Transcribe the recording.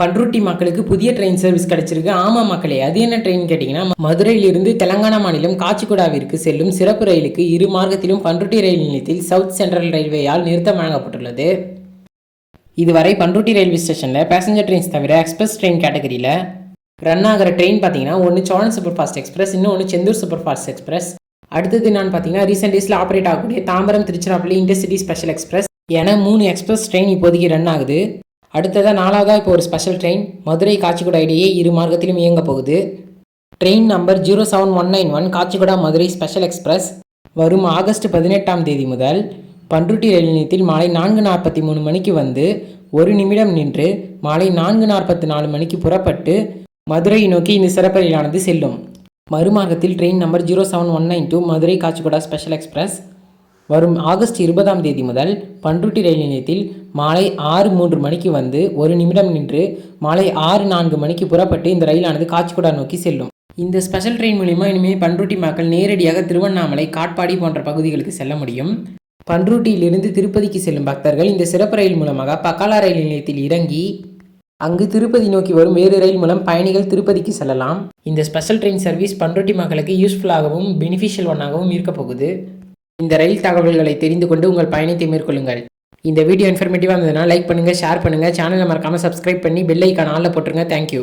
பண்ருட்டி மக்களுக்கு புதிய train service கிடைச்சிருக்கு. ஆமா மக்களே, அது என்ன ட்ரெயின் கேட்டிங்கன்னா, மதுரையிலிருந்து தெலங்கானா மாநிலம் காச்சிகுடாவிற்கு செல்லும் சிறப்பு ரயிலுக்கு இரு மார்க்கத்திலும் பண்ருட்டி ரயில் நிலையத்தில் சவுத் சென்ட்ரல் ரயில்வேயால் நிறுத்தம் வழங்கப்பட்டுள்ளது. இதுவரை பண்ருட்டி ரயில்வே ஸ்டேஷனில் பேசஞ்சர் ட்ரெயின்ஸ் தவிர எக்ஸ்பிரஸ் ட்ரெயின் கேட்டகரியில் ரன் ஆகிற ட்ரெயின் பார்த்தீங்கன்னா, ஒன்று சோழன் சூப்பர் ஃபாஸ்ட் எக்ஸ்பிரஸ், இன்னொன்று செந்தூர் சூப்பர் ஃபாஸ்ட் எக்ஸ்பிரஸ். அடுத்தது என்னன்னு பார்த்தீங்கன்னா, ரீசெண்ட் டேஸில் ஆப்ரேட் ஆகக்கூடிய Tambaram Tiruchirappalli intercity special express என 3 எக்ஸ்பிரஸ் ட்ரெயின் இப்போதைக்கு ரன் ஆகுது. அடுத்ததாக 4வதாக இப்போ ஒரு ஸ்பெஷல் ட்ரெயின் மதுரை காச்சிகுடா இடையே இரு மார்க்கத்திலும் இயங்க போகுது. Train number 07191 Kacheguda Madurai special express வரும் ஆகஸ்ட் 18ஆம் தேதி முதல் பண்ருட்டி ரயில் நிலையத்தில் மாலை 4:43 மணிக்கு வந்து 1 நிமிடம் நின்று மாலை 4:44 மணிக்கு புறப்பட்டு மதுரையை நோக்கி இந்த சிறப்பு ரயிலானது செல்லும். மறுமார்க்கத்தில் train number 07192 Madurai Kacheguda special express வரும் ஆகஸ்ட் 20ஆம் தேதி முதல் பண்ருட்டி ரயில் நிலையத்தில் மாலை 6:03 மணிக்கு வந்து 1 நிமிடம் நின்று மாலை 6:04 மணிக்கு புறப்பட்டு இந்த ரயிலானது காச்சிகுடா நோக்கி செல்லும். இந்த ஸ்பெஷல் ட்ரெயின் மூலிமா இனிமேல் பண்ருட்டி மக்கள் நேரடியாக திருவண்ணாமலை, காட்பாடி போன்ற பகுதிகளுக்கு செல்ல முடியும். பண்ருட்டியிலிருந்து திருப்பதிக்கு செல்லும் பக்தர்கள் இந்த சிறப்பு ரயில் மூலமாக பக்காலா ரயில் நிலையத்தில் இறங்கி அங்கு திருப்பதி நோக்கி வரும் வேறு ரயில் மூலம் பயணிகள் திருப்பதிக்கு செல்லலாம். இந்த ஸ்பெஷல் ட்ரெயின் சர்வீஸ் பண்ருட்டி மக்களுக்கு யூஸ்ஃபுல்லாகவும் பெனிஃபிஷியல் ஒன்னாகவும் இருக்க போகுது. இந்த ரயில் தகவல்களை தெரிந்து கொண்டு உங்கள் பயணத்தை மேற்கொள்ளுங்கள். இந்த வீடியோ இன்ஃபர்மேட்டிவாக இருந்ததுன்னா லைக் பண்ணுங்கள், ஷேர் பண்ணுங்கள், சேனலை மறக்காமல் சப்ஸ்கிரைப் பண்ணி பெல் ஐக்கான் ஆல்ல போட்டுருங்க. தேங்க்யூ.